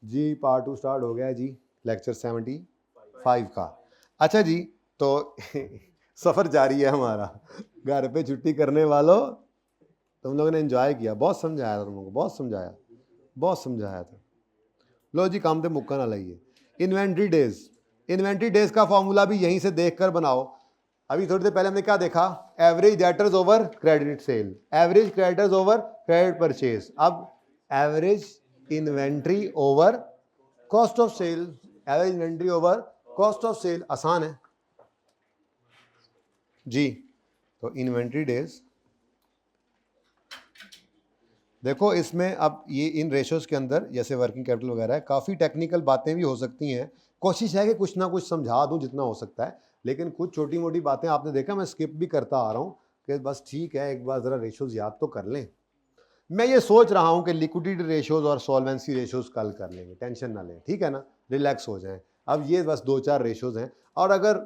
जी part 2 start हो गया है जी, लेक्चर 75 का। अच्छा जी, तो सफ़र जारी है हमारा। घर पे छुट्टी करने वालों, तुम लोगों ने एंजॉय किया, बहुत समझाया था तुम लोगों को, बहुत समझाया था। लो जी, काम पे मुक्का ना लाइए। इन्वेंट्री डेज का फॉर्मूला भी यहीं से देखकर बनाओ। अभी थोड़ी देर पहले हमने क्या देखा? Average debtors over credit sale, average creditors over credit purchase. अब average inventory over cost of sale, average inventory over cost of sale, आसान है जी। तो इन्वेंट्री डेज देखो, इसमें अब ये इन रेशोज के अंदर जैसे वर्किंग कैपिटल वगैरह है, काफ़ी टेक्निकल बातें भी हो सकती हैं। कोशिश है कि कुछ ना कुछ समझा दूं जितना हो सकता है, लेकिन कुछ छोटी मोटी बातें आपने देखा मैं स्किप भी करता आ रहा हूँ कि बस ठीक है, एक बार ज़रा रेशोज याद तो कर लें। मैं ये सोच रहा हूँ कि लिक्विडिटी रेशोज और सॉल्वेंसी रेशोज कल कर लेंगे, टेंशन ना लें, ठीक है ना, रिलैक्स हो जाएं। अब ये बस 2-4 रेशोज हैं, और अगर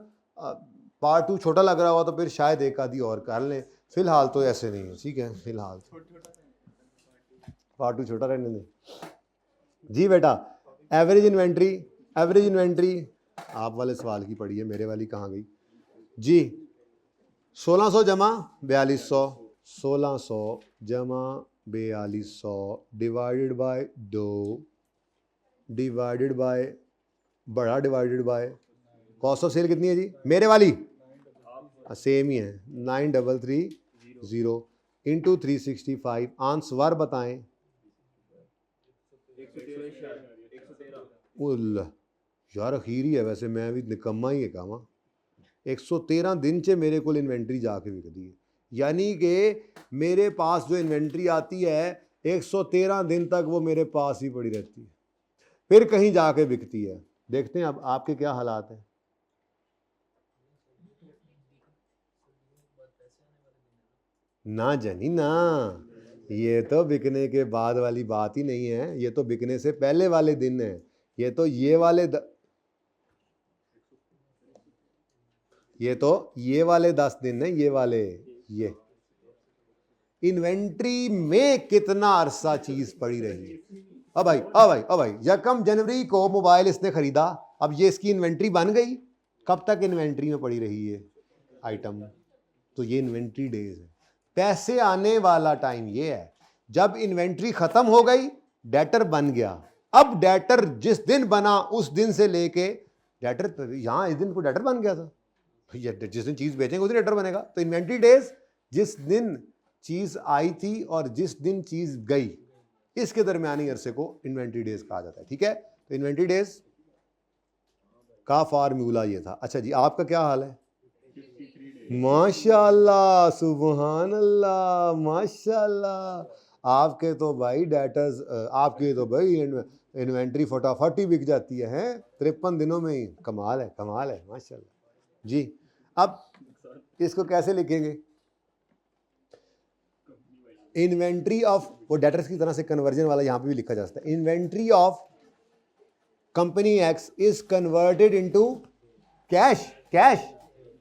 पार्ट 2 छोटा लग रहा हुआ तो फिर शायद एक आधी और कर लें। फिलहाल तो ऐसे नहीं है, ठीक है, फिलहाल पार्ट 2 छोटा रहने दें जी बेटा। एवरेज इन्वेंट्री आप वाले सवाल की पड़ी है, मेरे वाली कहाँ गई जी? 1600 जमा 4200, 1600 जमा 4200 डिवाइडेड बाय 2 डिवाइडेड बाय बड़ा divided by cost of sale कितनी है जी मेरे वाली? सेम ही है, 9330 इंटू 365। आंसर बताएं। उल यार अखीर ही है, वैसे मैं भी निकम्मा ही है कामा। 113 दिन च मेरे को इन्वेंट्री जाके बिकती है, यानी कि मेरे पास जो इन्वेंट्री आती है 113 दिन तक वो मेरे पास ही पड़ी रहती है, फिर कहीं जाके बिकती है। देखते हैं अब आपके क्या हालात हैं। ना जनी ना, ये तो बिकने के बाद वाली बात ही नहीं है, ये तो बिकने से पहले वाले दिन है। ये तो ये वाले ये वाले 10 दिन है, ये वाले। ये इन्वेंट्री में कितना अरसा चीज पड़ी रही। अब भाई 1 जनवरी को मोबाइल इसने खरीदा, अब ये इसकी इन्वेंट्री बन गई। कब तक इन्वेंट्री में पड़ी रही है आइटम? तो ये इन्वेंट्री डेज है। पैसे आने वाला टाइम ये है जब इन्वेंट्री खत्म हो गई, डेटर बन गया। अब डेटर जिस दिन बना उस दिन से लेके डेटर, यहां इस दिन को डेटर बन गया था, जिस दिन चीज बेचेंगे उस दिन डेटर बनेगा। तो इन्वेंट्री डेज जिस दिन चीज आई थी और जिस दिन चीज गई, इसके दरमियानी अरसे को इन्वेंट्री डेज कहा जाता है, ठीक है। तो इन्वेंट्री डेज का फार्मूला ये था। अच्छा जी, आपका क्या हाल है? माशाल्लाह, सुबहान अल्लाह, माशाल्लाह। आपके तो भाई डेटर्स, आपके तो भाई इन्वेंट्री फटाफट ही बिक जाती है 53 दिनों में ही। कमाल है माशाल्लाह जी। अब इसको कैसे लिखेंगे? इन्वेंट्री ऑफ, वो डेटर्स की तरह से कन्वर्जन वाला यहां पे भी लिखा जा सकता है। Inventory of company X is converted into cash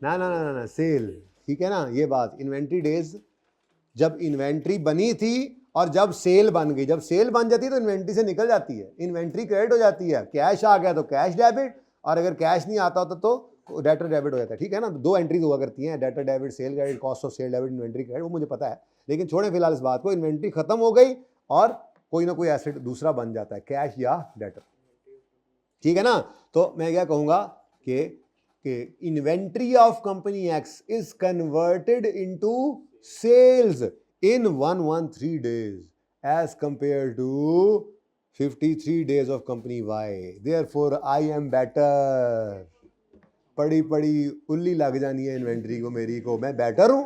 ना सेल, ठीक है ना। ये बात, इन्वेंट्री डेज जब इन्वेंट्री बनी थी और जब सेल बन गई। जब सेल बन जाती है तो इन्वेंट्री से निकल जाती है, इन्वेंट्री क्रेडिट हो जाती है। कैश आ गया तो कैश डेबिट, और अगर कैश नहीं आता होता तो डेटर डेबिट हो जाता है, ठीक है ना। 2 एंट्रीज हुआ करती हैं, debtor debit, sale credit, cost of sale debit, inventory credit, वो मुझे पता है। लेकिन छोड़ें फिलहाल इस बात को। इन्वेंट्री खत्म हो गई और कोई ना कोई एसेट दूसरा बन जाता है, कैश या डेटर, ठीक है ना। तो मैं क्या कहूंगा कि inventory of company X is converted into sales in 113 days as compared to 53 days of company Y. Therefore, I am better. पड़ी उल्ली लग जानी है इन्वेंट्री को मेरी को, मैं बेटर हूं।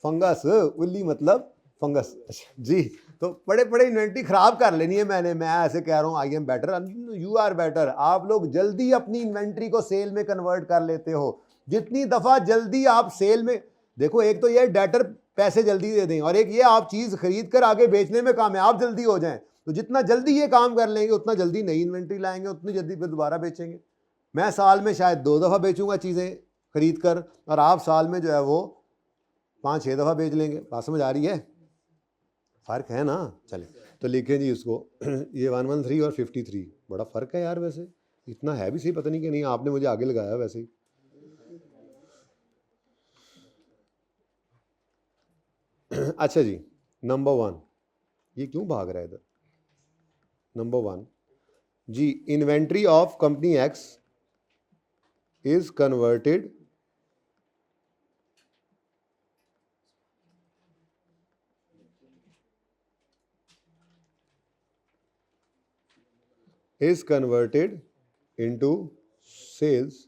फंगस, उल्ली मतलब फंगस जी। तो बड़े इन्वेंट्री खराब कर लेनी है मैंने, मैं ऐसे कह रहा हूं I am better, you are better. आप लोग जल्दी अपनी इन्वेंट्री को सेल में कन्वर्ट कर लेते हो। जितनी दफा जल्दी आप सेल में, देखो एक तो ये डेटर पैसे जल्दी दे दें, और एक ये आप चीज खरीद कर आगे बेचने में कामयाब जल्दी हो जाएं। तो जितना जल्दी ये काम कर लेंगे उतना जल्दी नई इन्वेंट्री लाएंगे, उतनी जल्दी फिर दोबारा बेचेंगे। मैं साल में शायद 2 दफा बेचूंगा चीजें खरीद कर, और आप साल में जो है वो 5-6 दफा बेच लेंगे। बात समझ आ रही है? फर्क है ना। चले तो लिखें जी इसको ये 113 और 53 बड़ा फ़र्क है यार, वैसे इतना है भी सही, पता नहीं कि नहीं, आपने मुझे आगे लगाया वैसे ही। अच्छा जी, नंबर 1, ये क्यों भाग रहा है इधर? नंबर 1 जी, inventory of company X is converted into sales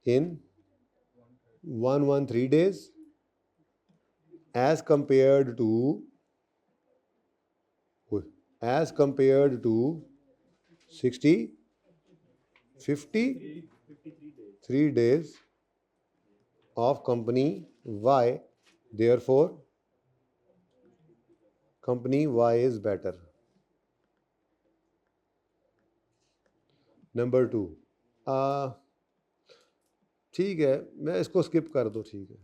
in 113 days as compared to 53 days of company Y. Therefore, company Y is better. Number 2, ठीक है, मैं इसको स्किप कर दूँ, ठीक है।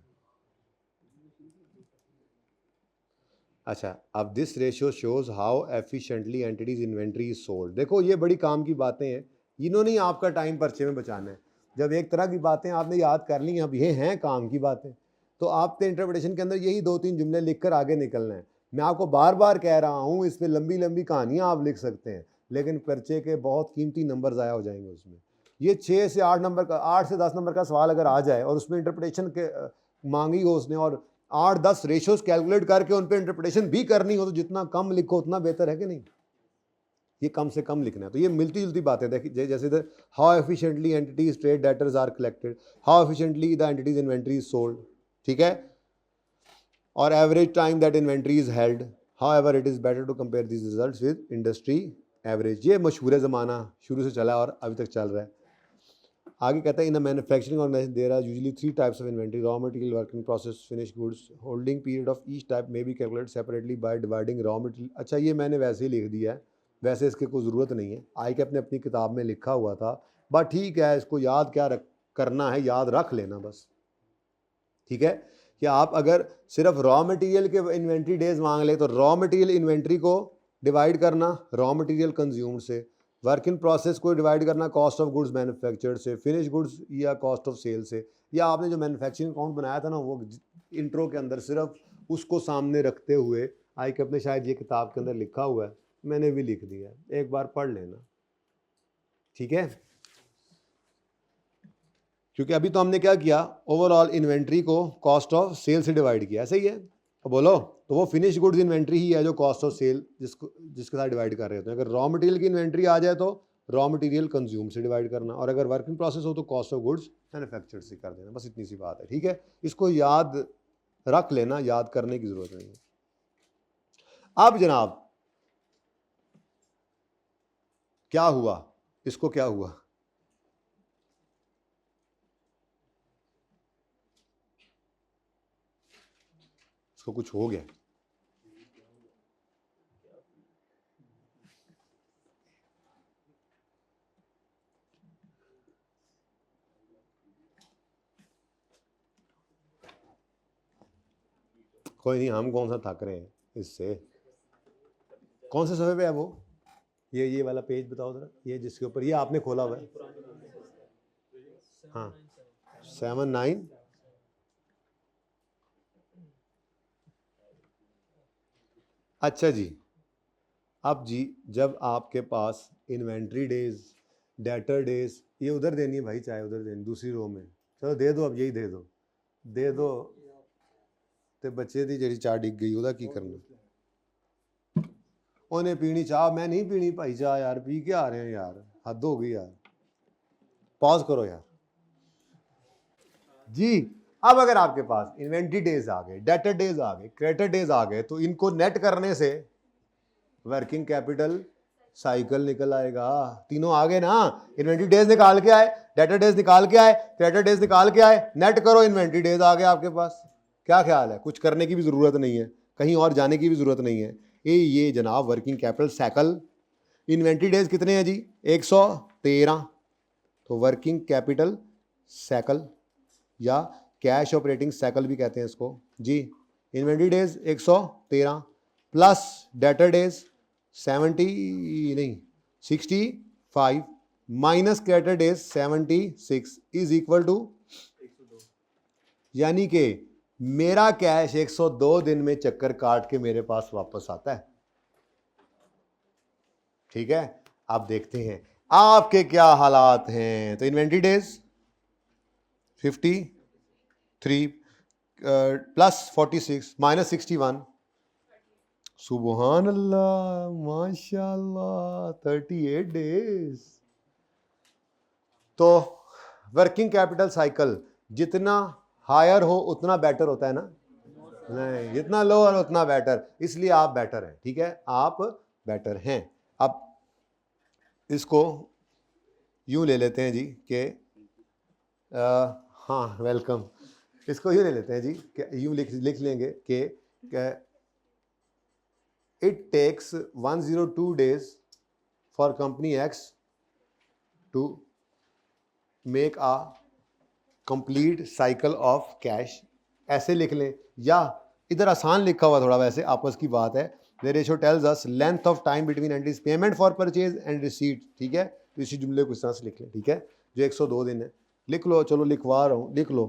अच्छा, अब this ratio shows how efficiently entities inventory is sold. देखो ये बड़ी काम की बातें हैं, इन्होंने ही आपका टाइम पर्चे में बचाना है। जब एक तरह की बातें आपने याद कर ली, अब ये हैं काम की बातें, तो आपके इंटरप्रिटेशन के अंदर यही 2-3 जुमले लिखकर आगे निकलना है। मैं आपको बार बार कह रहा हूँ, इस पर लंबी लंबी कहानियाँ आप लिख सकते हैं, लेकिन पर्चे के बहुत कीमती नंबर ज़ाया हो जाएंगे उसमें। ये 6 से 8 नंबर का, 8 से 10 नंबर का सवाल अगर आ जाए और उसमें इंटरप्रिटेशन के मांगी हो उसने, और 8-10 रेशियोज कैलकुलेट करके उन पर इंटरप्रिटेशन भी करनी हो, तो जितना कम लिखो उतना बेहतर है कि नहीं? ये कम से कम लिखना है। तो ये मिलती जुलती बातें देखिए, जैसे इधर how efficiently entities trade debtors are collected, how efficiently the entities inventory is sold, ठीक है, और average time that inventory is held, however it is better to compare these results with industry average. ये मशहूर ज़माना शुरू से चला और अभी तक चल रहा है। आगे कहता है in the manufacturing organisation there are usually 3 types of inventory, raw material, working process, finish goods. Holding period of each type may be calculate separately by dividing raw material. अच्छा, ये मैंने वैसे ही लिख दिया है, वैसे इसकी कोई ज़रूरत नहीं है, आई के अपनी किताब में लिखा हुआ था, बट ठीक है, इसको याद क्या करना है, याद रख लेना बस, ठीक है। कि आप अगर सिर्फ रॉ मटेरियल के इन्वेंट्री डेज मांग ले, तो रॉ मटेरियल इन्वेंट्री को डिवाइड करना रॉ मटेरियल कंज्यूम्ड से, वर्क इन प्रोसेस को डिवाइड करना कॉस्ट ऑफ गुड्स मैन्युफैक्चर्ड से, फिनिश गुड्स या कॉस्ट ऑफ सेल से। या आपने जो मैन्युफैक्चरिंग अकाउंट बनाया था ना, वो इंट्रो के अंदर सिर्फ उसको सामने रखते हुए, आई के अपने शायद ये किताब के अंदर लिखा हुआ है, मैंने भी लिख दिया है, एक बार पढ़ लेना, ठीक है। क्योंकि अभी तो हमने क्या किया, ओवरऑल इन्वेंट्री को कॉस्ट ऑफ सेल से डिवाइड किया, सही है। तो बोलो, तो वो फिनिश गुड्स इन्वेंट्री ही है जो कॉस्ट ऑफ सेल जिसके साथ डिवाइड कर रहे होते हैं। अगर रॉ मटेरियल की इन्वेंट्री आ जाए तो रॉ मटेरियल कंज्यूम से डिवाइड करना, और अगर वर्किंग प्रोसेस हो तो कॉस्ट ऑफ गुड्स मैन्युफैक्चर्ड से कर देना, बस इतनी सी बात है, ठीक है। इसको याद रख लेना, याद करने की जरूरत नहीं है। अब जनाब क्या हुआ, इसको क्या हुआ, इसको कुछ हो गया, कोई नहीं, हम कौन सा थक रहे हैं इससे। कौन से सफ़े पे है वो, ये वाला पेज बताओ जरा, ये जिसके ऊपर ये आपने खोला हुआ है, हाँ 7-9। अच्छा जी, अब जी जब आपके पास इन्वेंट्री डेज, डेटर डेज, ये उधर देनी है भाई, चाहे उधर देनी, दूसरी रो में, चलो दे दो, अब यही दे दो, दे दो। तो बच्चे दी जी चाह डिग गई, ਉਹਦਾ ਕੀ करना, उन्हें पीनी चाह, मैं नहीं पीनी भाई चाह यार, पी के आ रहे हैं यार, हद हो गई यार, पॉज करो यार जी। अब अगर आपके पास इन्वेंट्री डेज आ गए, डेटर डेज आ गए, क्रेडिटर डेज आ गए, तो इनको नेट करने से वर्किंग कैपिटल साइकिल निकल आएगा। तीनों आ गए ना, इन्वेंट्री डेज निकाल के आए, डेटर डेज निकाल के आए, क्रेडिटर डेज निकाल के आए, नेट करो, इन्वेंट्री डेज आ गए आपके पास। क्या ख्याल है, कुछ करने की भी जरूरत नहीं है, कहीं और जाने की भी जरूरत नहीं है। ये जनाब working capital cycle, inventory days कितने हैं जी, 113, तो वर्किंग कैपिटल साइकिल या कैश ऑपरेटिंग साइकिल भी कहते हैं इसको जी। Inventory days 113, plus debtor days 70 नहीं 65 minus creditor days 76 is equal to, यानी कि मेरा कैश 102 दिन में चक्कर काट के मेरे पास वापस आता है। ठीक है, आप देखते हैं आपके क्या हालात हैं। तो इन्वेंट्री डेज 53 प्लस 46 माइनस 61, सुबहान अल्लाह माशाल्लाह 38 डेज। तो वर्किंग कैपिटल साइकिल जितना हायर हो उतना बेटर होता है ना, नहीं जितना लोअर उतना बेटर, इसलिए आप बेटर हैं। ठीक है, आप बेटर हैं। अब इसको यूं ले लेते हैं जी कि हाँ वेलकम, इसको यूं ले लेते हैं जी कि यूं लिख लेंगे कि it takes 102 days for company X to make a complete cycle of cash. ऐसे लिख लें, या इधर आसान लिखा हुआ थोड़ा, वैसे आपस की बात है। The ratio tells us length of time between entries payment for purchase and receipt. ठीक है, तो इसी जुमले को इस तरह से लिख लें। ठीक है, जो 102 दिन है लिख लो, चलो लिखवा रहा हूं, लिख लो।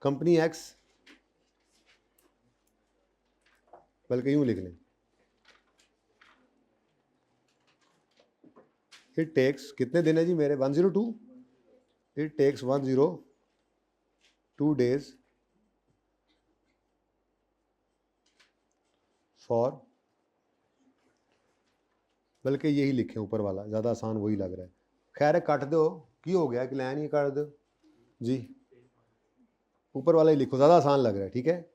कंपनी एक्स, बल्कि यूं लिख लें, इट टेक्स, कितने दिन है जी मेरे 102, इट टेक्स 102 days फॉर, बल्कि यही लिखें ऊपर वाला, ज़्यादा आसान वही लग रहा है। खैर कट दो, की हो गया कि लैन ही काट दो जी, ऊपर वाला ही लिखो, ज़्यादा आसान लग रहा है। ठीक है,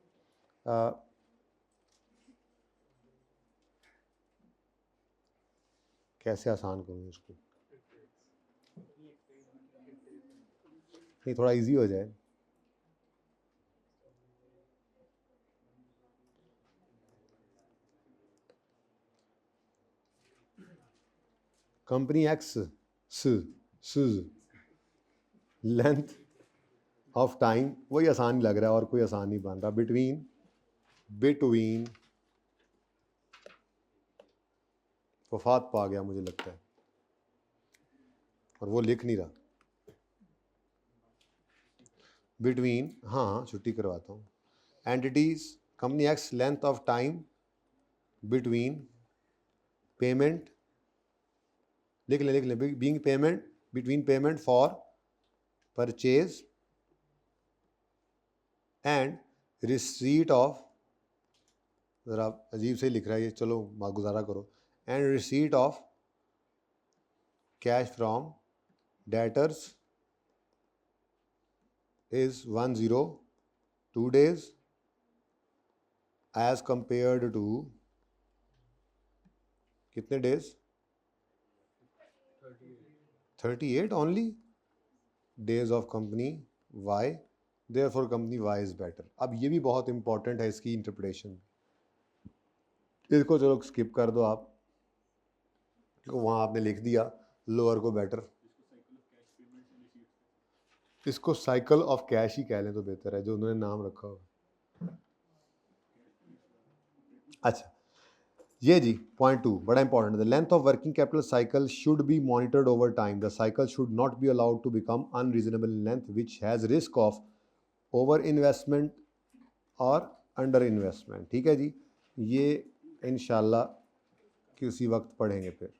कैसे आसान करूँ इसको, नहीं थोड़ा इजी हो जाए। Company x length of time, वही आसान लग रहा है और कोई आसान नहीं बन रहा। बिटवीन वफात पा गया मुझे लगता है, और वो लिख नहीं रहा। बिटवीन, हाँ छुट्टी करवाता हूँ, entities company x length of time between payment, लिख ले being payment, between payment for purchase and receipt of, ज़रा अजीब से लिख रहा है ये, चलो गुजारा करो, and receipt of cash from debtors is 102 days as compared to कितने days, 38 only days of company Y, therefore company Y is better। अब ये भी बहुत इंपॉर्टेंट है इसकी इंटरप्रिटेशन, इसको चलो स्किप कर दो आप, वहाँ आपने लिख दिया लोअर को बेटर, इसको साइकिल ऑफ कैश ही कह लें तो बेहतर है, जो उन्होंने नाम रखा हो। अच्छा ये जी पॉइंट 2 बड़ा इंपॉर्टेंट है। The length of working capital cycle should be monitored over time. The cycle should not be allowed to become unreasonable in length which has risk of over investment और अंडर इन्वेस्टमेंट। ठीक है जी, ये इंशाल्लाह किसी वक्त पढ़ेंगे। फिर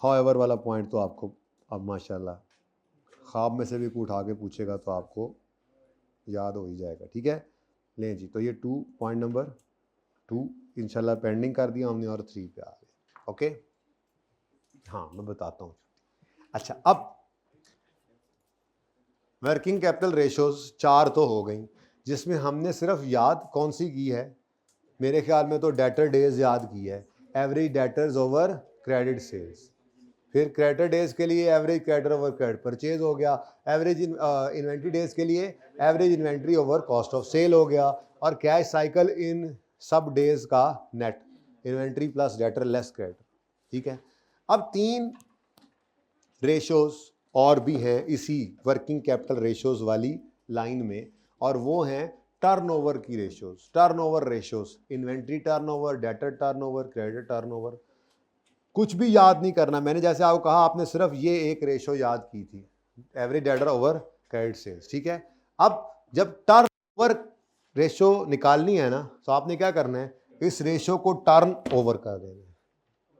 हाउएवर वाला पॉइंट तो आपको अब माशाल्लाह ख्वाब में से भी उठा के पूछेगा तो आपको याद हो ही जाएगा। ठीक है, लें जी, तो ये 2 पॉइंट नंबर 2 इंशाल्लाह पेंडिंग कर दिया हमने और 3 पे आ गए। ओके, हाँ मैं बताता हूँ। अच्छा, अब वर्किंग कैपिटल रेशोज 4 तो हो गई, जिसमें हमने सिर्फ याद कौन सी की है, मेरे ख्याल में तो डेटर डेज याद की है, average debtors over credit sales. फिर क्रेडिटर डेज के लिए average creditor over credit purchase हो गया, एवरेज इन्वेंट्री डेज के लिए average inventory over cost of sale हो गया, और कैश साइकिल इन सब डेज का net inventory plus debtor less creditor. ठीक है, अब 3 रेशोज और भी हैं इसी वर्किंग कैपिटल रेशियोज वाली लाइन में, और वो हैं टर्नओवर की ratios, turnover ratios, inventory turnover, debtor turnover, credit turnover. कुछ भी याद नहीं करना, मैंने जैसे आपको कहा आपने सिर्फ ये एक रेशियो याद की थी, average debtor over credit sales, ठीक है। अब जब टर्नओवर रेशियो निकालनी है ना, तो आपने क्या करना है, इस रेशियो को टर्न ओवर कर देना है,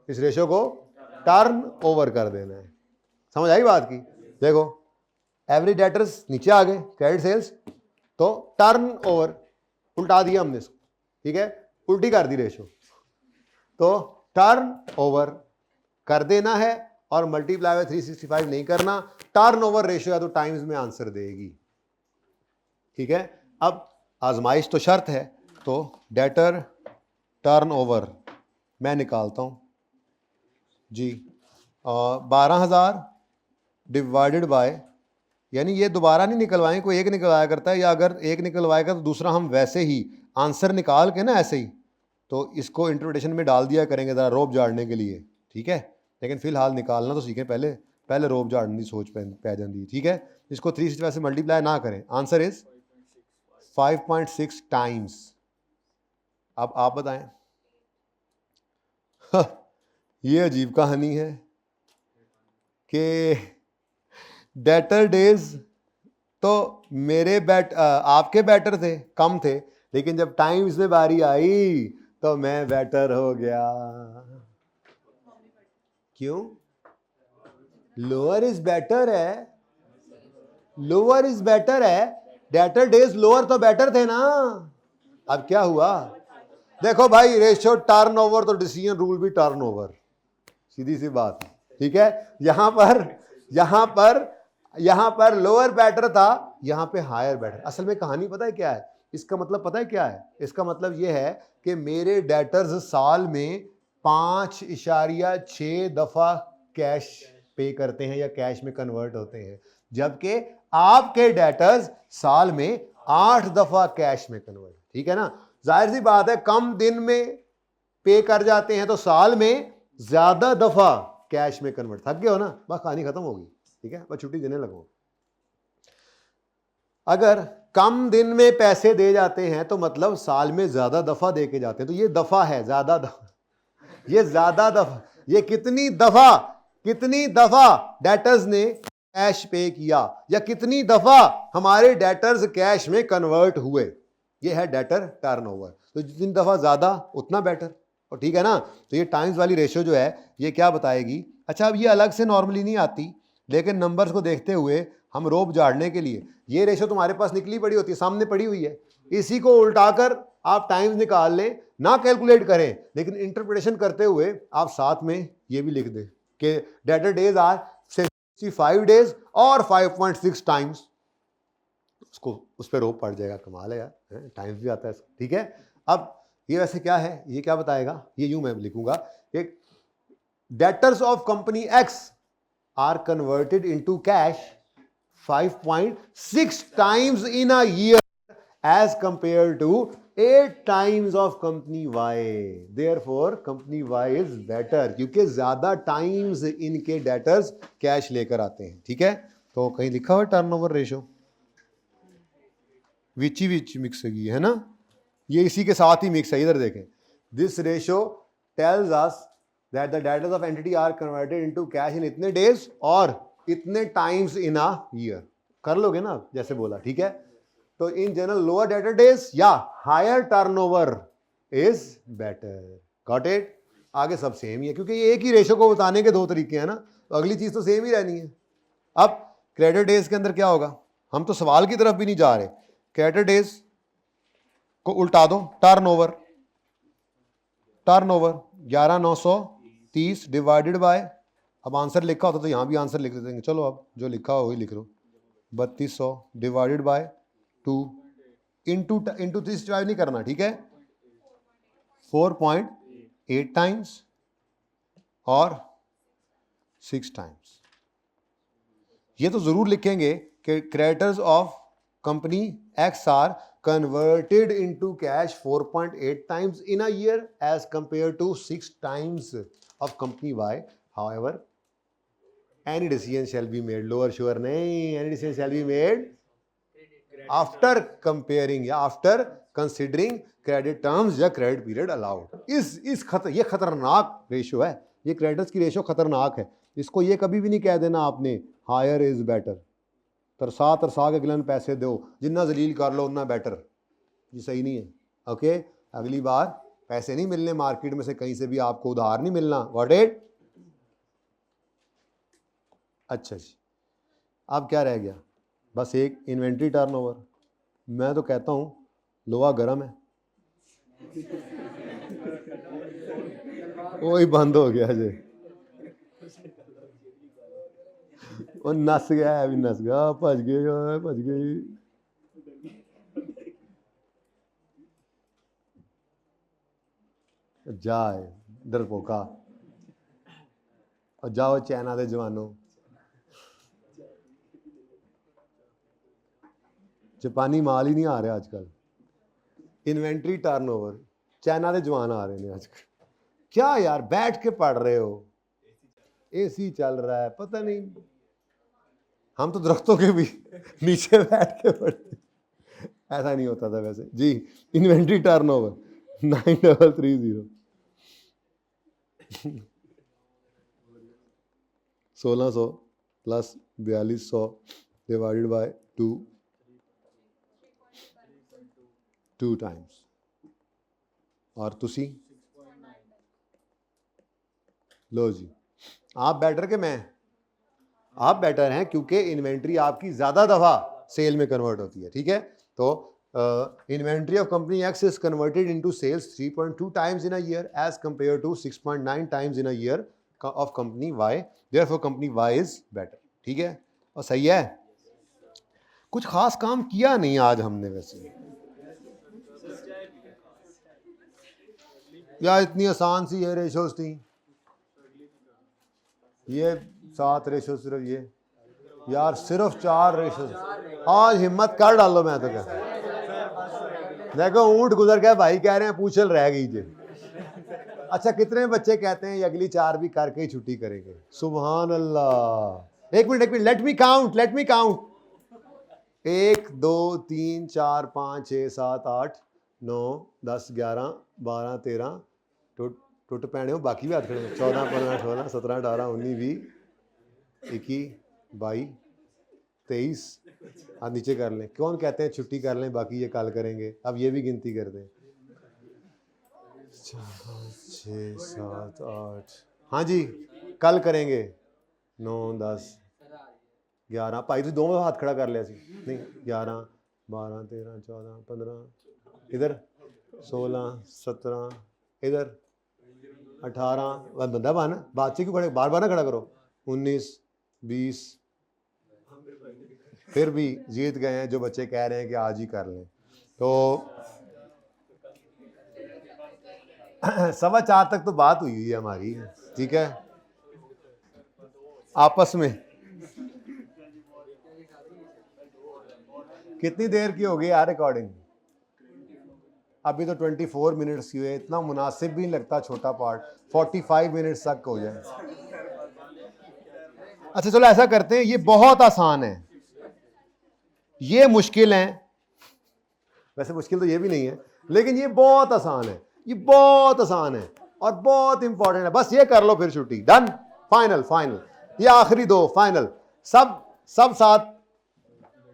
इस रेशियो को टर्न ओवर कर देना है। समझ आई बात की? देखो एवरेज डेटर्स नीचे आ गए, क्रेडिट सेल्स, तो टर्न ओवर उल्टा दिया हमने इसको, ठीक है, उल्टी कर दी रेशियो, तो टर्न ओवर कर देना है और मल्टीप्लाई बाय 365 नहीं करना। टर्न ओवर रेशियो है तो टाइम्स में आंसर देगी, ठीक है। अब आजमाइश तो शर्त है, तो डेटर टर्न ओवर मैं निकालता हूं जी, 12,000 डिवाइडेड बाय, यानी ये दोबारा नहीं निकलवाएं, कोई एक निकलवाया करता है, या अगर एक निकलवाएगा तो दूसरा हम वैसे ही आंसर निकाल के ना ऐसे ही, तो इसको इंटरप्रिटेशन में डाल दिया करेंगे ज़रा रोब झाड़ने के लिए, ठीक है। लेकिन फिलहाल निकालना तो सीखें, पहले पहले रोब झाड़ने की सोच पै जाती है, ठीक है। इसको 365 से मल्टीप्लाई ना करें, आंसर इज 5.6 टाइम्स। अब आप बताएं, ये अजीब कहानी है कि डेटर डेज तो मेरे आपके बेटर थे, कम थे, लेकिन जब टाइम्स में बारी आई तो मैं बेटर हो गया। क्यों? लोअर इज बेटर है, लोअर इज बेटर है, डेटर डेज लोअर तो बेटर थे ना। अब क्या हुआ, देखो भाई रेशियो टर्न ओवर तो डिसीजन रूल भी टर्न ओवर, सीधी सी बात, ठीक है। यहां पर लोअर बेटर था, यहां पे हायर बेटर। असल में कहानी पता है क्या है, इसका मतलब पता है क्या है, इसका मतलब यह है कि मेरे डेटर्स साल में 5.6 दफा कैश पे करते हैं या कैश में कन्वर्ट होते हैं, जबकि आपके डेटर्स साल में 8 दफा कैश में कन्वर्ट, ठीक है ना। जाहिर सी बात है कम दिन में पे कर जाते हैं तो साल में ज्यादा दफा कैश में कन्वर्ट। थक गए हो ना, बस कहानी खत्म होगी, ठीक है, बस छुट्टी देने लगो। अगर कम दिन में पैसे दे जाते हैं तो मतलब साल में ज्यादा दफा दे के जाते हैं, तो ये दफा है, ज्यादा दफा, ये ज्यादा दफा, ये कितनी दफा डेटर्स ने कैश पे किया, या कितनी दफा हमारे डेटर्स कैश में कन्वर्ट हुए, ये है डेटर टर्नओवर। तो जितनी दफा ज्यादा उतना बेटर, और ठीक है ना। तो ये टाइम्स वाली रेशियो जो है ये क्या बताएगी, अच्छा अब ये अलग से नॉर्मली नहीं आती, लेकिन नंबर्स को देखते हुए हम रोब झाड़ने के लिए, ये रेशियो तुम्हारे पास निकली पड़ी होती है, सामने पड़ी हुई है, इसी को उल्टाकर आप टाइम्स निकाल लें, ना कैलकुलेट करें, लेकिन इंटरप्रिटेशन करते हुए आप साथ में ये भी लिख दें कि डेटर डेज आर 65 डेज और 5.6 टाइम्स, उसको उस पर रोप पड़ जाएगा। कमाल है यार, टाइम्स भी आता है, ठीक है। अब ये वैसे क्या है, ये क्या बताएगा, ये यूं मैं लिखूंगा कि debtors of company X are converted into cash 5.6 times in a year as compared to 8 times of company Y. Therefore company Y is better, क्योंकि ज्यादा टाइम्स इनके डेटर्स कैश लेकर आते हैं, ठीक है। तो कहीं लिखा हुआ टर्नओवर रेशियो विच मिक्स है ना, ये इसी के साथ ही मिक्स है, इधर देखें, this ratio tells us that the debtors of entity are converted into cash in इतने डेज और इतने टाइम्स इन अ ईयर। कर लोगे ना जैसे बोला, ठीक है। तो in general lower debtor days या higher turnover is better, got it. आगे सब सेम ही है, क्योंकि ये एक ही रेशियो को बताने के दो तरीके हैं ना, तो अगली चीज तो सेम ही रहनी है। अब क्रेडिट डेज के अंदर क्या होगा, हम तो सवाल की तरफ भी नहीं जा रहे, क्रेडिट डेज को उल्टा दो, टर्नओवर 11,930 डिवाइडेड बाय, अब आंसर लिखा होता तो यहां भी आंसर लिख देंगे, चलो अब जो लिखा हो वही लिख लो, 3200 डिवाइडेड बाय 2 इंटू 365 नहीं करना, ठीक है, 4.8 टाइम्स और 6 टाइम्स। ये तो जरूर लिखेंगे कि creditors of company X are converted into cash 4.8 times in a year as compared to 6 times of company Y. However, any decision shall be made, lower sure नहीं, any decision shall be made after comparing या after considering credit terms या credit period allowed. ये खतरनाक ratio है, ये creditors की ratio खतरनाक है। इसको ये कभी भी नहीं कह देना आपने हायर इज बेटर, तरसा तरसा के अगले पैसे दो, जितना जलील कर लो उतना बेटर, ये सही नहीं है। ओके, अगली बार पैसे नहीं मिलने मार्केट में से कहीं से भी, आपको उधार नहीं मिलना। Got it? अच्छा जी, अब क्या रह गया? बस एक इन्वेंट्री टर्नओवर। मैं तो कहता हूं लोहा गर्म है। वही बंद हो गया जी, वो नस गया है, अभी नस गया, भज गई। जाए डरपोका, और जाओ चाइना दे जवानों, जापानी माल ही नहीं आ रहा आजकल। इन्वेंट्री टर्नओवर, चाइना दे जवान आ रहे हैं आजकल। क्या यार बैठ के पढ़ रहे हो, एसी चल रहा है, पता नहीं, हम तो दरख्तों के भी नीचे बैठ के पढ़ते, ऐसा नहीं होता था वैसे जी। Inventory turnover 9330 1600 plus 4200 divided by 2 times. और तुसी लो जी, आप बेटर के मैं, आप बेटर हैं क्योंकि इन्वेंट्री आपकी ज्यादा दफा सेल में कन्वर्ट होती है। ठीक है, तो inventory of company X is converted into sales 3.2 times in a year as compare to 6.9 times in a year of company Y, therefore company Y is better. ठीक है, और सही है। कुछ खास काम किया नहीं आज हमने वैसे, या इतनी आसान सी ये रेशोज थी, ये 7 रेशो, सिर्फ ये यार, सिर्फ 4 रेशो। आज हिम्मत कर डालो, मैं तो कहता देखो ऊंट गुजर गया भाई, कह रहे हैं पूछल रह गई जे। अच्छा, कितने बच्चे कहते हैं ये अगली 4 भी करके ही छुट्टी करेंगे? सुभान अल्लाह। एक मिनट, लेट मी काउंट 1 2 3 4 5 6 7 8 9 10 11 12 13 टुट पैने हो, बाकी भी हाथ खड़े, 14 15 16 17 18 19 20 21 22 23, हाथ नीचे कर लें। कौन कहते हैं छुट्टी कर लें, बाकी ये कल करेंगे? अब ये भी गिनती कर दें, 4 6 7 8, हाँ जी कल करेंगे, 9 10 11, भाई तो 2 हाथ खड़ा कर लिया सी नहीं, 11 12 13 14 15, इधर 16 17, इधर 18, बंदा बन, बात से क्यों खड़े, बार बार ना खड़ा करो, 19 20, फिर भी जीत गए हैं जो बच्चे कह रहे हैं कि आज ही कर लें। तो 4:15 तक तो बात हुई है हमारी। ठीक है, आपस में कितनी देर की होगी यार रिकॉर्डिंग? अभी तो 24 मिनट्स की हुए, इतना मुनासिब भी नहीं लगता छोटा पार्ट, 45 मिनट्स तक हो जाए। अच्छा चलो ऐसा करते हैं, ये बहुत आसान है, ये मुश्किल है, वैसे मुश्किल तो ये भी नहीं है, लेकिन ये बहुत आसान है, ये बहुत आसान है और बहुत इंपॉर्टेंट है। बस ये कर लो फिर छुट्टी, डन, फाइनल। ये आखिरी 2 फाइनल, सब साथ।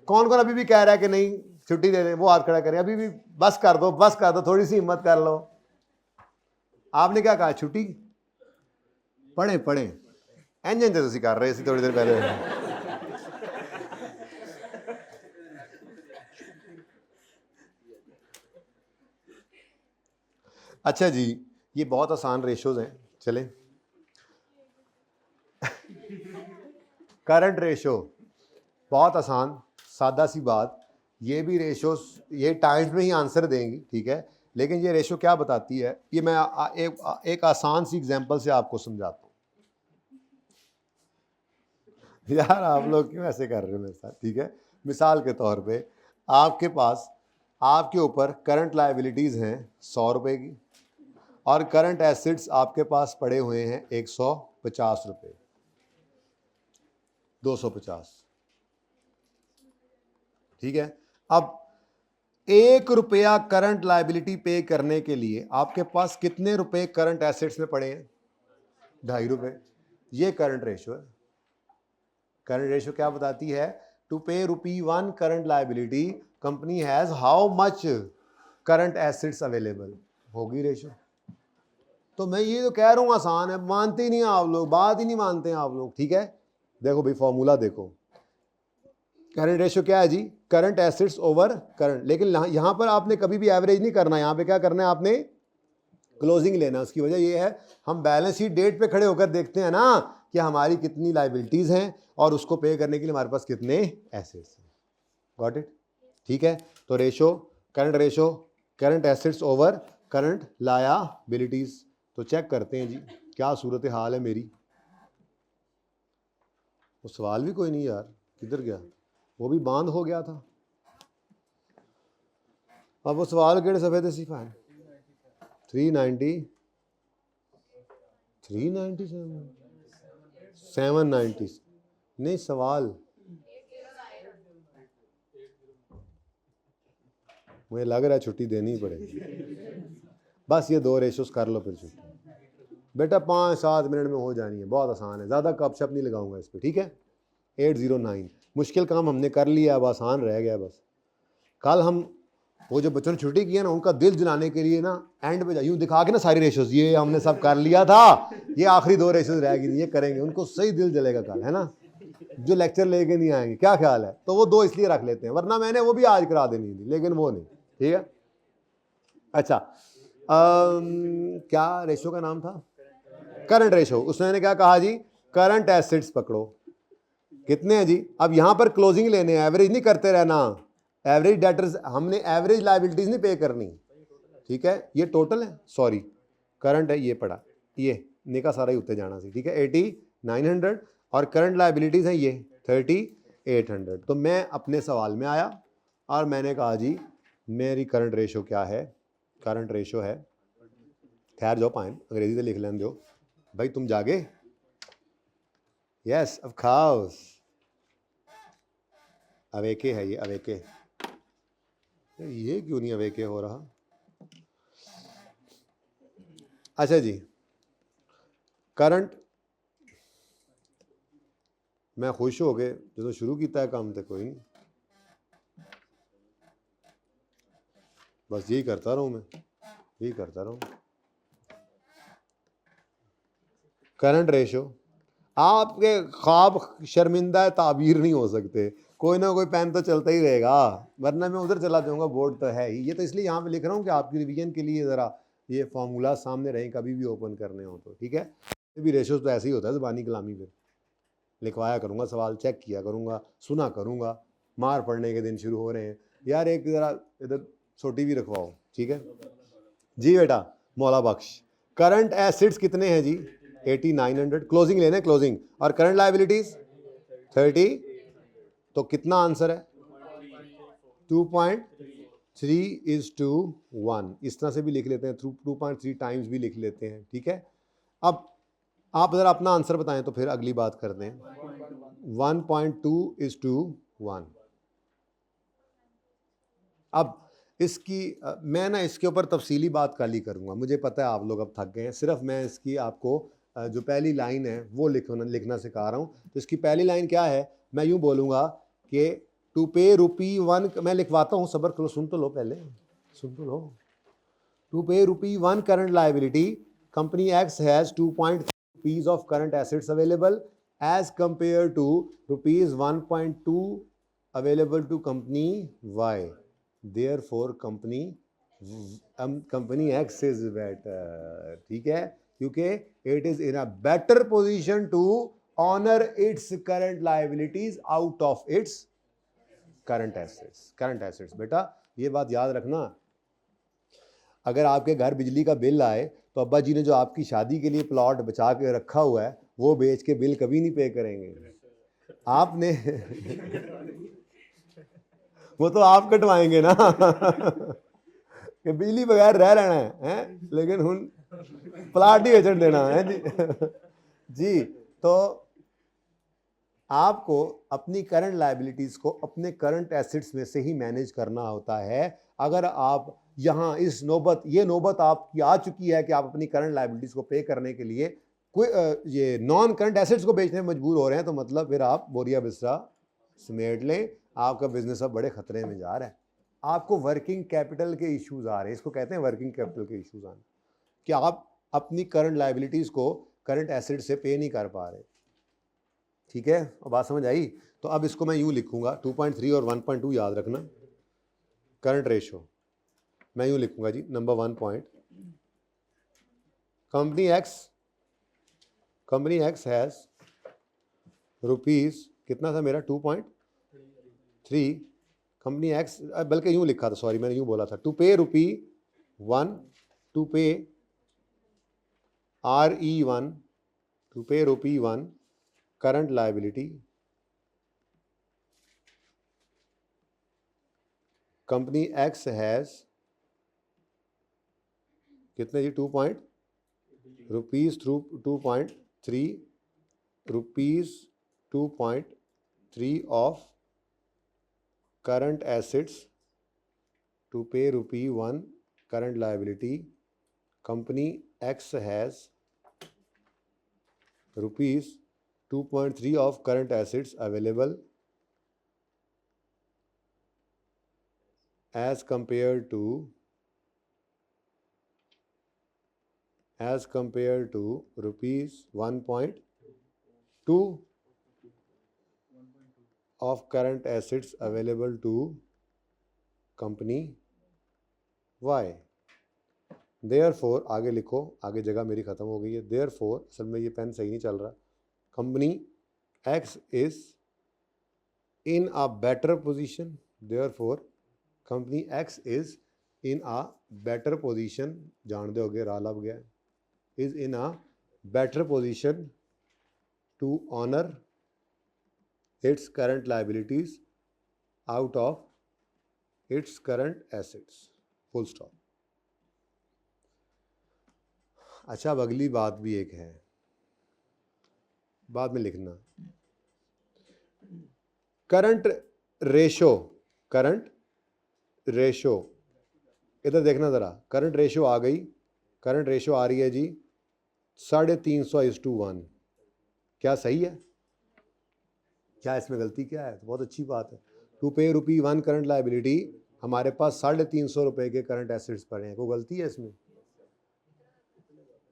कौन अभी भी कह रहा है कि नहीं छुट्टी दे दें, वो हाथ खड़ा करें, अभी भी बस कर दो, थोड़ी सी हिम्मत कर लो। आपने क्या कहा, छुट्टी? पढ़े इंजन तो तुसी कर रहे थे थोड़ी देर पहले। अच्छा जी, ये बहुत आसान रेशोज हैं, चलें। करंट रेशो बहुत आसान, सादा सी बात। ये भी रेशोज ये टाइम्स में ही आंसर देंगी, ठीक है, लेकिन ये रेशो क्या बताती है, ये मैं एक आसान सी एग्जांपल से आपको समझाता हूँ। यार आप लोग क्यों ऐसे कर रहे हो मेरे साथ? ठीक है, मिसाल के तौर पे आपके पास, आपके ऊपर करंट लायबिलिटीज़ हैं 100 रुपये की, और करंट एसेट्स आपके पास पड़े हुए हैं 150 रुपये। 250। ठीक है, अब 1 रुपया करंट लायबिलिटी पे करने के लिए आपके पास कितने रुपए करंट एसेट्स में पड़े हैं? 2.5 रुपए। ये करंट रेशो है। करंट रेशो क्या बताती है? To pay ₹1 current liability, company has how much current assets available, होगी रेशो। तो मैं ये तो कह रहा हूं आसान है, मानते ही नहीं आप लोग, बात ही नहीं मानते हैं आप लोग। ठीक है, देखो भाई फॉर्मूला देखो, करंट रेशो क्या है जी? Current assets over current. लेकिन यहां पर आपने कभी भी एवरेज नहीं करना, यहां पे क्या करना है आपने? क्लोजिंग लेना। उसकी वजह ये है, हम बैलेंस शीट डेट पे खड़े होकर देखते हैं ना कि हमारी कितनी लायबिलिटीज हैं और उसको पे करने के लिए हमारे पास कितने एसेट्स हैं। Got it? ठीक है, तो ratio, current ratio, current assets over current liabilities. तो चेक करते हैं जी क्या सूरत हाल है मेरी। वो सवाल भी कोई नहीं यार, किधर गया? वो भी बांध हो गया था। अब वो सवाल केड़े सफे थे सिफा है? 390, 397, 790 नहीं सवाल। मुझे लग रहा है छुट्टी देनी ही पड़ेगी। बस ये 2 रेशोस कर लो फिर छुट्टी। बेटा 5-7 मिनट में हो जानी है, बहुत आसान है, ज़्यादा गपशप नहीं लगाऊंगा इस पर। ठीक है, 809 मुश्किल काम हमने कर लिया, अब आसान रह गया बस। कल हम वो जो बच्चों ने छुट्टी की है ना, उनका दिल जलाने के लिए ना एंड पे यूँ दिखा के ना सारी रेशोज, ये हमने सब कर लिया था, ये आखिरी 2 रेशोज रह गई, ये करेंगे, उनको सही दिल जलेगा कल, है ना? जो लेक्चर लेके नहीं आएंगे, क्या ख्याल है? तो वो 2 इसलिए रख लेते हैं, वरना मैंने वो भी आज करा देनी थी, लेकिन वो नहीं। ठीक है, अच्छा क्या रेशो का नाम था? Current ratio. उसने क्या कहा जी? करंट एसेट्स पकड़ो, कितने हैं जी? अब यहां पर क्लोजिंग लेने, एवरेज नहीं करते रहना। एवरेज डेटर्स, हमने एवरेज लायबिलिटीज नहीं पे करनी। ठीक है, ये टोटल है, सॉरी करंट है, ये पड़ा, ये निका सारा ही उत्ते जाना सी। ठीक है, 8900 और करंट लायबिलिटीज हैं ये 3800। तो मैं अपने सवाल में आया और मैंने कहा जी मेरी करंट रेशो क्या है? करंट रेशो है, ठहर जाओ पाइन, अंग्रेजी से लिख लें दो भाई, तुम जागे? यस ऑफ कोर्स, अवेके है ये, अवेके। ये क्यों नहीं अवेके हो रहा? अच्छा जी, करंट, मैं खुश हो गए जो शुरू किया है काम, तो कोई नहीं, बस यही करता रहूं मैं, यही करता रहूं। करंट रेशो, आपके ख्वाब शर्मिंदा ताबीर नहीं हो सकते, कोई ना कोई पेन तो चलता ही रहेगा, वरना मैं उधर चला जाऊंगा, बोर्ड तो है ही। ये तो इसलिए यहाँ पे लिख रहा हूँ कि आपकी रिवीजन के लिए ज़रा ये फार्मूला सामने रहें कभी भी ओपन करने हो तो। ठीक है, ये भी रेशो तो ऐसे ही होता है, ज़बानी कलामी पे लिखवाया करूँगा, सवाल चेक किया करूँगा, सुना करूँगा। मार पड़ने के दिन शुरू हो रहे हैं यार, एक ज़रा इधर छोटी भी रखवाओ। ठीक है जी बेटा, मौला बख्श। करंट एसिड्स कितने हैं जी? 8900। क्लोजिंग लेने, क्लोजिंग, और करंट लायबिलिटीज 30। तो कितना आंसर है? 2.3:1। इस तरह से भी लिख लेते हैं, 2.3 टाइम्स भी लिख लेते हैं। ठीक है, अब आप ज़रा अपना आंसर बताएं तो फिर अगली बात करते हैं। 1.2:1। अब इसकी मैं ना इसके ऊपर तफसीली बात कल ही करूँगा, मुझे पता है आप लोग अब थक गए हैं। सिर्फ मैं इसकी आपको जो पहली लाइन है वो लिखना सिखा रहा हूँ। तो इसकी पहली लाइन क्या है? मैं यूँ बोलूँगा कि टू पे ₹1, मैं लिखवाता हूँ, सब्र करो, सुन तो लो, पहले सुन तो लो। To pay ₹1 current liability, company X has 2.3 of current assets available as compare to ₹1.2 available to company Y। Therefore company X is better। ठीक है, क्योंकि it is in a better position to honor its current liabilities out of its current assets। current assets बेटा ये बात याद रखना, अगर आपके घर बिजली का बिल आए तो अब्बा जी ने जो आपकी शादी के लिए प्लॉट बचा के रखा हुआ है वो बेच के बिल कभी नहीं पे करेंगे आपने वो तो आप कटवाएंगे ना कि बिजली बगैर रह लेना है, लेकिन हुन प्लाट ही बेचन देना है जी जी। तो आपको अपनी करंट लायबिलिटीज़ को अपने करंट एसेट्स में से ही मैनेज करना होता है। अगर आप यहाँ इस ये नौबत आपकी आ चुकी है कि आप अपनी करंट लायबिलिटीज़ को पे करने के लिए कोई ये नॉन करंट एसेट्स को बेचने में मजबूर हो रहे हैं, तो मतलब फिर आप बोरिया बिस्तरा समेट लें, आपका बिजनेस अब बड़े खतरे में जा रहा है। आपको वर्किंग कैपिटल के इश्यूज आ रहे हैं, इसको कहते हैं वर्किंग कैपिटल के इश्यूज आने, कि आप अपनी करंट लायबिलिटीज़ को करंट एसेट से पे नहीं कर पा रहे। ठीक है, अब बात समझ आई? तो अब इसको मैं यूँ लिखूंगा, 2.3 और 1.2 याद रखना। करंट रेशो मैं यूँ लिखूंगा जी, number 1 point, company X has rupees कितना था मेरा 2.3, कंपनी एक्स, बल्कि यूँ लिखा था, सॉरी मैंने यूँ बोला था, टू पे ₹1, टू पे RE1, to pay ₹1 current liability, company X has कितने जी, 2.3 rupees 2.3 of current assets to pay ₹1 current liability, company X has rupees 2.3 of current assets available as compared to rupees 1.2 of current assets available to company Y. Therefore, आगे लिखो, आगे जगह मेरी ख़त्म हो गई है। Therefore, असल में ये पेन सही नहीं चल रहा। Company X is in a better position. Therefore, company X is in a better position, जान दे हो गया, राल अब गया, is in a better position to honor its current liabilities out of its current assets. Full stop. अच्छा, अब अगली बात भी एक है, बाद में लिखना, करंट रेशो, इधर देखना ज़रा, करंट रेशो आ गई, करंट रेशो आ रही है जी 350:1। क्या सही है? क्या इसमें गलती क्या है? तो बहुत अच्छी बात है। टू पे ₹1 करंट लायबिलिटी, हमारे पास 350 रुपये के करंट एसेट्स पड़े हैं, कोई गलती है इसमें?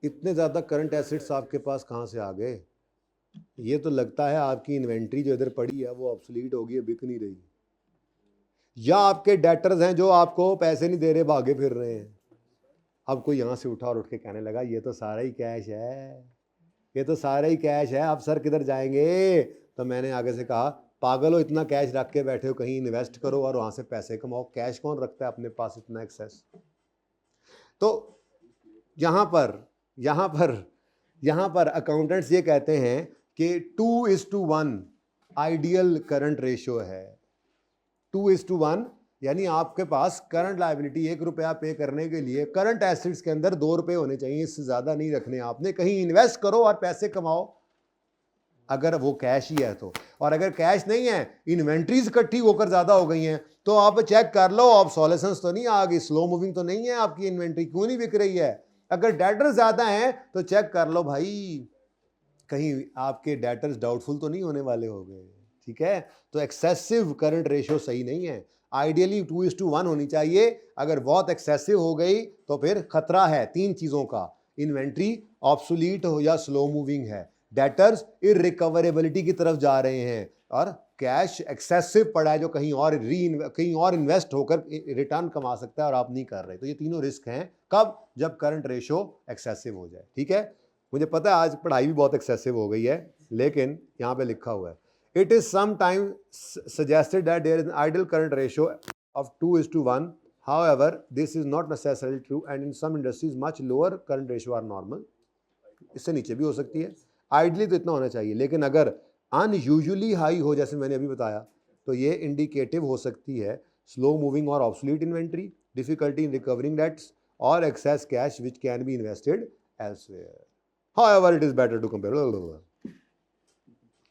इतने ज़्यादा करंट एसेट्स आपके पास कहाँ से आ गए? ये तो लगता है आपकी इन्वेंट्री जो इधर पड़ी है वो ऑब्सोलीट हो गई है, बिक नहीं रही, या आपके डेटर्स हैं जो आपको पैसे नहीं दे रहे, भागे फिर रहे हैं। अब कोई यहाँ से उठा और उठ के कहने लगा ये तो सारा ही कैश है, ये तो सारा ही कैश है, अब सर किधर जाएंगे? तो मैंने आगे से कहा, पागल हो, इतना कैश रख के बैठे हो, कहीं इन्वेस्ट करो और वहाँ से पैसे कमाओ। कैश कौन रखता है अपने पास इतना एक्सेस? तो यहाँ पर अकाउंटेंट्स ये कहते हैं कि 2:1 आइडियल करंट रेशो है। 2:1 यानी आपके पास करंट लायबिलिटी ₹1 पे करने के लिए करंट एसेट्स के अंदर ₹2 होने चाहिए, इससे ज़्यादा नहीं रखने आपने। कहीं इन्वेस्ट करो और पैसे कमाओ, अगर वो कैश ही है तो। और अगर कैश नहीं है, इन्वेंट्रीज इकट्ठी होकर ज़्यादा हो गई हैं, तो आप चेक कर लो, ऑब्सोलेसेंस तो नहीं आ गई, स्लो मूविंग तो नहीं है आपकी इन्वेंट्री, क्यों नहीं बिक रही है? अगर डेटर्स ज़्यादा हैं तो चेक कर लो भाई, कहीं आपके डेटर्स डाउटफुल तो नहीं होने वाले हो गए। ठीक है, तो एक्सेसिव करंट रेशो सही नहीं है, आइडियली 2:1 होनी चाहिए। अगर बहुत एक्सेसिव हो गई तो फिर खतरा है 3 चीज़ों का, इन्वेंट्री ऑब्सोलीट हो या स्लो मूविंग है, डेटर्स इररिकवरेबिलिटी की तरफ जा रहे हैं, और कैश एक्सेसिव पड़ा है जो कहीं और इन्वेस्ट होकर रिटर्न कमा सकता है और आप नहीं कर रहे। तो ये तीनों रिस्क हैं, कब? जब करंट रेशो एक्सेसिव हो जाए। ठीक है, मुझे पता है आज पढ़ाई भी बहुत एक्सेसिव हो गई है, लेकिन यहाँ पे लिखा हुआ है, it is sometimes suggested that there is an ideal current ratio of 2:1, however this is not necessarily true and in some industries much lower current ratio are normal. इससे नीचे भी हो सकती है, आइडियली तो इतना होना चाहिए, लेकिन अगर अनयूजुअली हाई हो, जैसे मैंने अभी बताया, तो ये इंडिकेटिव हो सकती है स्लो मूविंग और obsolete inventory, difficulty in recovering debts और excess cash which can be invested elsewhere. However, it is better to compare.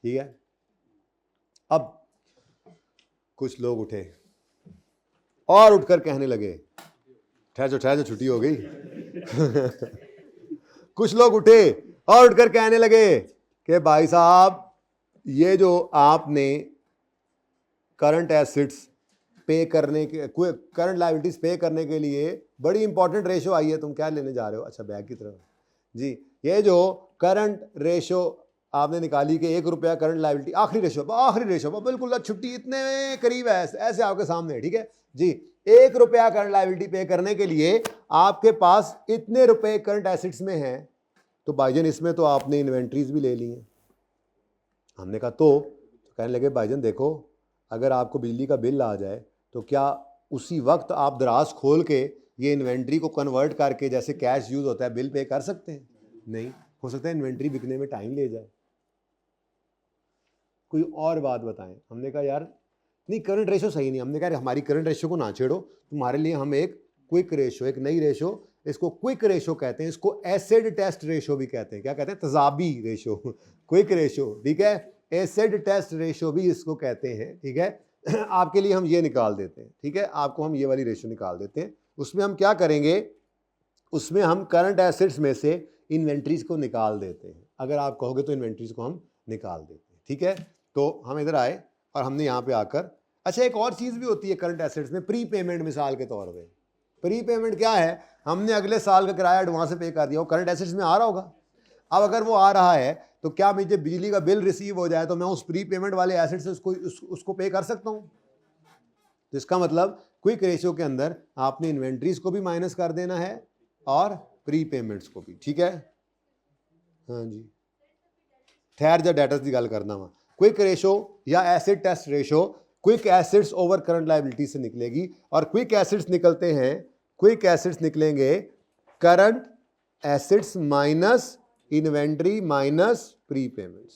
ठीक है, अब कुछ लोग उठे और उठकर कहने लगे, ठहर जो छुट्टी हो गई। कुछ लोग उठे और उठकर कहने लगे कि भाई साहब, ये जो आपने करंट एसेट्स पे करने के, करंट लायबिलिटीज पे करने के लिए बड़ी इंपॉर्टेंट रेशो आई है, तुम क्या लेने जा रहे हो? अच्छा, बैक की तरफ जी। ये जो करंट रेशो आपने निकाली कि 1 रुपया करंट लायबिलिटी, आखिरी रेशो बिल्कुल छुट्टी इतने करीब है, ऐसे आपके सामने, ठीक है जी। 1 रुपया करंट लायबिलिटी पे करने के लिए आपके पास इतने रुपए करंट एसेट्स में हैं, तो भाईजान इसमें तो आपने इन्वेंट्रीज भी ले ली हैं। हमने कहा तो कहने लगे भाईजान देखो, अगर आपको बिजली का बिल आ जाए तो क्या उसी वक्त आप दराज खोल के ये इन्वेंट्री को कन्वर्ट करके जैसे कैश यूज होता है बिल पे कर सकते हैं? नहीं हो सकता है, इन्वेंट्री बिकने में टाइम ले जाए। कोई और बात बताएं। हमने कहा यार नहीं, करंट रेशो सही नहीं। हमने कहा हमारी करंट रेशो को ना छेड़ो, तुम्हारे लिए हम एक क्विक रेशो, एक नई रेशो, इसको क्विक रेशो कहते हैं, इसको एसिड टेस्ट रेशो भी कहते हैं। क्या कहते हैं? तजाबी रेशो, क्विक रेशो, ठीक है, एसिड टेस्ट रेशो भी इसको कहते हैं, ठीक है। आपके लिए हम ये निकाल देते हैं, ठीक है, आपको हम ये वाली रेशो निकाल देते हैं। उसमें हम क्या करेंगे, उसमें हम करंट एसेट्स में से इन्वेंट्रीज को निकाल देते हैं। अगर आप कहोगे तो इन्वेंट्रीज को हम निकाल देते हैं, ठीक है। तो हम इधर आए और हमने यहाँ पे आकर, अच्छा एक और चीज़ भी होती है करंट एसेट्स में, प्री पेमेंट। मिसाल के तौर पे प्री पेमेंट क्या है? हमने अगले साल का किराया एडवांस से पे कर दिया, वो करंट एसेट्स में आ रहा होगा। अब अगर वो आ रहा है तो क्या मुझे बिजली का बिल रिसीव हो जाए तो मैं उस प्री पेमेंट वाले एसेट से उसको पे कर सकता हूँ? तो इसका मतलब क्विक रेशियो के अंदर आपने इन्वेंट्रीज को भी माइनस कर देना है और प्री पेमेंट्स को भी, ठीक है। हाँ जी, ठहर जा डेटर्स की गल करना वा। क्विक रेशो या acid test ratio quick assets over current liability से निकलेगी, और क्विक एसिड्स निकलते हैं, क्विक एसिड्स निकलेंगे current assets minus inventory minus prepayments.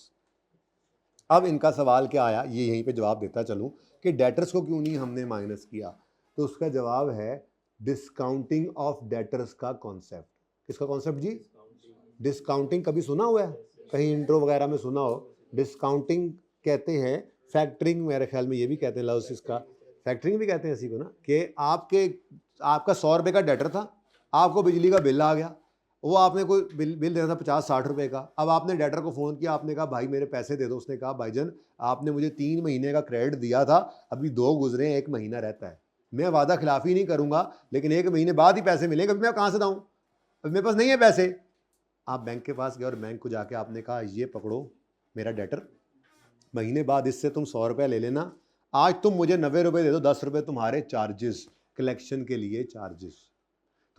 अब इनका सवाल क्या आया, ये यहीं पे जवाब देता चलूं कि डेटर्स को क्यों नहीं हमने माइनस किया। तो उसका जवाब है डिस्काउंटिंग ऑफ डेटर्स का कॉन्सेप्ट। किसका कॉन्सेप्ट जी? डिस्काउंटिंग। कभी सुना हुआ है? कहीं इंट्रो वगैरह में सुना हो? डिस्काउंटिंग कहते हैं, फैक्टरिंग मेरे ख्याल में ये भी कहते हैं, लफ्ज़ इसका फैक्टरिंग भी कहते हैं इसी को ना, कि आपका 100 रुपये का डेटर था, आपको बिजली का बिल आ गया, वो आपने कोई बिल देना था 50-60 रुपये का। अब आपने डेटर को फ़ोन किया, आपने कहा भाई मेरे पैसे दे दो। उसने कहा भाईजान आपने मुझे 3 महीने का क्रेडिट दिया था, अभी 2 गुजरे, 1 महीना रहता है, मैं वादा खिलाफी नहीं करूँगा, लेकिन 1 महीने बाद ही पैसे मिलेंगे, अभी मैं कहाँ से दूँ, अभी मेरे पास नहीं है पैसे। आप बैंक के पास गए और बैंक को जाके आपने कहा ये पकड़ो मेरा डेटर, महीने बाद इससे तुम 100 रुपये ले लेना, आज तुम मुझे 90 रुपये दे दो, 10 रुपये तुम्हारे चार्जेस, कलेक्शन के लिए चार्जेस।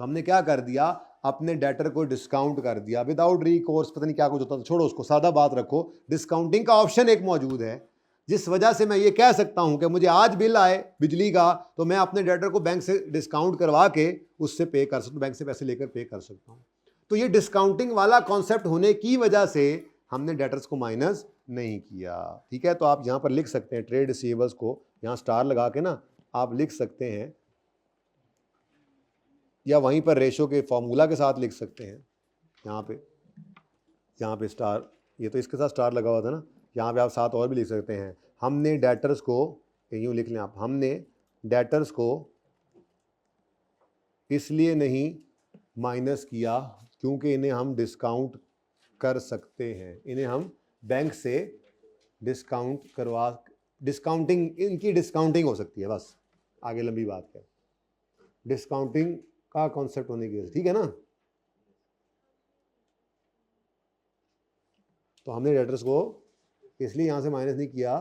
तो हमने क्या कर दिया, अपने डेटर को डिस्काउंट कर दिया विदाउट रिकोर्स। पता नहीं क्या कुछ होता था, छोड़ो उसको, सादा बात रखो। डिस्काउंटिंग का ऑप्शन एक मौजूद है, जिस वजह से मैं ये कह सकता हूं कि मुझे आज बिल आए बिजली का तो मैं अपने डेटर को बैंक से डिस्काउंट करवा के उससे पे कर सकता हूँ, बैंक से पैसे लेकर पे कर सकता हूँ। तो ये डिस्काउंटिंग वाला कॉन्सेप्ट होने की वजह से हमने डेटर्स को माइनस नहीं किया, ठीक है। तो आप यहाँ पर लिख सकते हैं ट्रेड रिसीवेबल्स को यहाँ स्टार लगा के ना आप लिख सकते हैं, या वहीं पर रेशो के फॉर्मूला के साथ लिख सकते हैं। यहाँ पे स्टार, ये तो इसके साथ स्टार लगा हुआ था ना, यहाँ पे आप साथ और भी लिख सकते हैं। हमने डेटर्स को, यूँ लिख लें आप, हमने डेटर्स को इसलिए नहीं माइनस किया क्योंकि इन्हें हम डिस्काउंट कर सकते हैं, इन्हें हम बैंक से डिस्काउंट करवा, डिस्काउंटिंग, इनकी डिस्काउंटिंग हो सकती है, बस आगे लंबी बात है, डिस्काउंटिंग का कॉन्सेप्ट होने की, ठीक है ना। तो हमने डेटर्स को इसलिए यहाँ से माइनस नहीं किया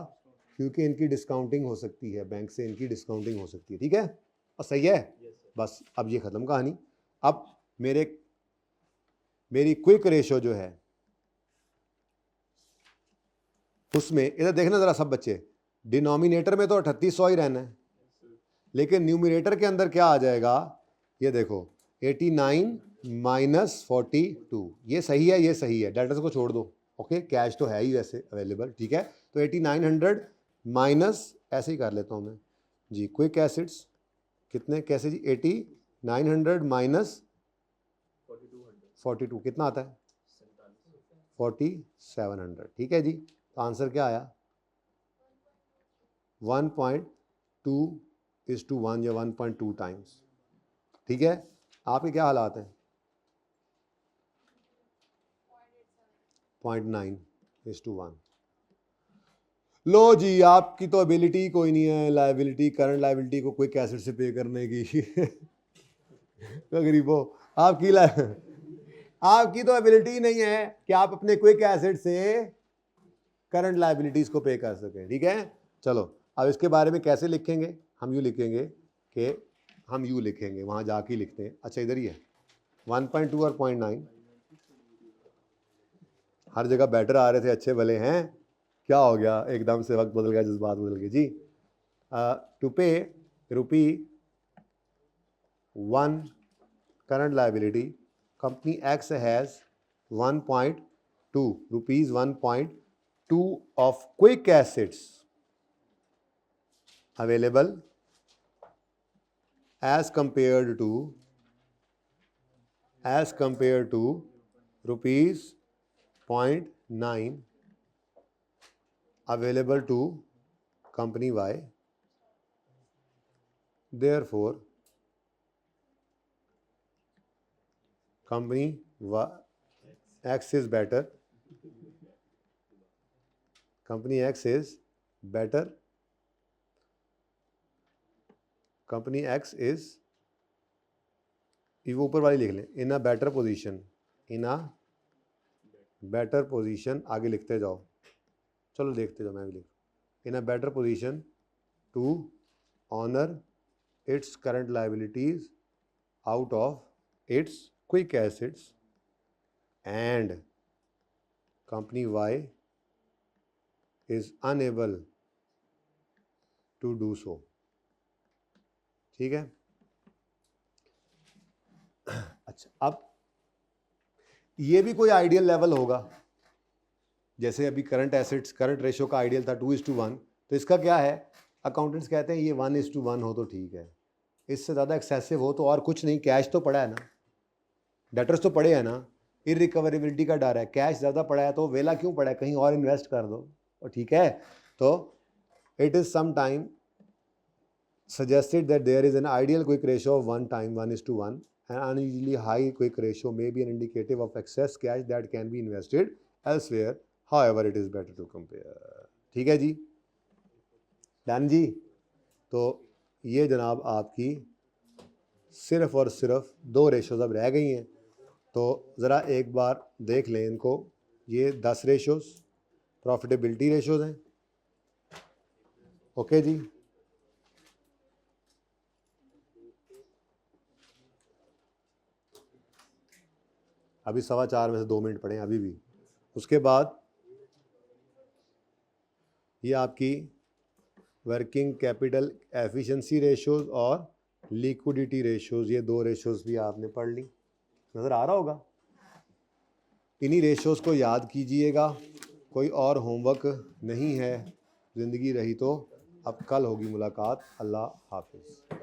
क्योंकि इनकी डिस्काउंटिंग हो सकती है, बैंक से इनकी डिस्काउंटिंग हो सकती है, ठीक है, और सही है। बस अब ये ख़त्म कहानी। अब मेरी क्विक रेशो जो है उसमें इधर देखना ज़रा सब बच्चे, डिनोमिनेटर में तो 3800 ही रहना है, लेकिन न्यूमिनेटर के अंदर क्या आ जाएगा, ये देखो 89 माइनस 42, ये सही है, ये सही है, डेटर्स को छोड़ दो, ओके, कैश तो है ही वैसे अवेलेबल, ठीक है। तो 8900 माइनस, ऐसे ही कर लेता हूँ मैं जी, क्विक एसिड्स कितने, कैसे जी, 8900 माइनस 42 कितना आता है, 4700, ठीक है जी। तो आंसर क्या आया, 1.2:1 या 1.2 टाइम्स। ठीक है, आपके क्या हालात हैं? 0.9:1। लो जी, आपकी तो एबिलिटी कोई नहीं है लाइबिलिटी, करंट लाइबिलिटी को क्विक एसिड से पे करने की गरीबो, आपकी तो एबिलिटी नहीं है कि आप अपने क्विक एसिड से करंट लाइबिलिटीज को पे कर सकें। ठीक है, चलो अब इसके बारे में कैसे लिखेंगे? हम यूँ लिखेंगे वहाँ जाके लिखते हैं। अच्छा इधर ही है 1.2 और 0.9, हर जगह बेटर आ रहे थे, अच्छे भले हैं, क्या हो गया एकदम से वक्त बदल गया, जज्बात बदल गए जी। To pay ₹1 current liability, company X has 1.2 rupees 1.2 of quick assets available as compared to rupees 0.9 available to company Y. Therefore company X is better. Company X is better. Company X is, ये ऊपर वाली लिख लें, इन a better position, आगे लिखते जाओ, चलो देखते जाओ, मैं भी लिख, in a better position to honour its current liabilities out of its quick assets, and company Y is unable to do so. ठीक है, अच्छा अब ये भी कोई आइडियल लेवल होगा, जैसे अभी करंट रेशियो का आइडियल था 2:1, तो इसका क्या है, अकाउंटेंट्स कहते हैं ये 1:1 हो तो ठीक है, इससे ज़्यादा एक्सेसिव हो तो और कुछ नहीं, कैश तो पड़ा है ना, डेटर्स तो पड़े हैं ना, इरिकवरेबिलिटी का डर है, कैश ज़्यादा पड़ा है तो वेला क्यों पड़ा है, कहीं और इन्वेस्ट कर दो, और ठीक है, तो it is some time suggested that there is an ideal quick ratio of 1:1. An unusually high quick ratio may be an indicative of excess cash that can be invested elsewhere. However, it is better to compare. ठीक है जी, done जी। तो ये जनाब आपकी सिर्फ और सिर्फ 2 ratios अब रह गई हैं, तो ज़रा एक बार देख लें इनको, ये 10 रेशोज़ प्रॉफिटेबिलिटी रेशोज़ हैं। ओके जी, अभी 4:15 में से 2 मिनट पड़े हैं अभी भी। उसके बाद ये आपकी वर्किंग कैपिटल एफिशिएंसी रेशोज़ और लिक्विडिटी रेशोज़, ये 2 रेशोज़ भी आपने पढ़ ली, नज़र आ रहा होगा। इन्हीं रेशोज़ को याद कीजिएगा, कोई और होमवर्क नहीं है, ज़िंदगी रही तो अब कल होगी मुलाकात। अल्लाह हाफिज़।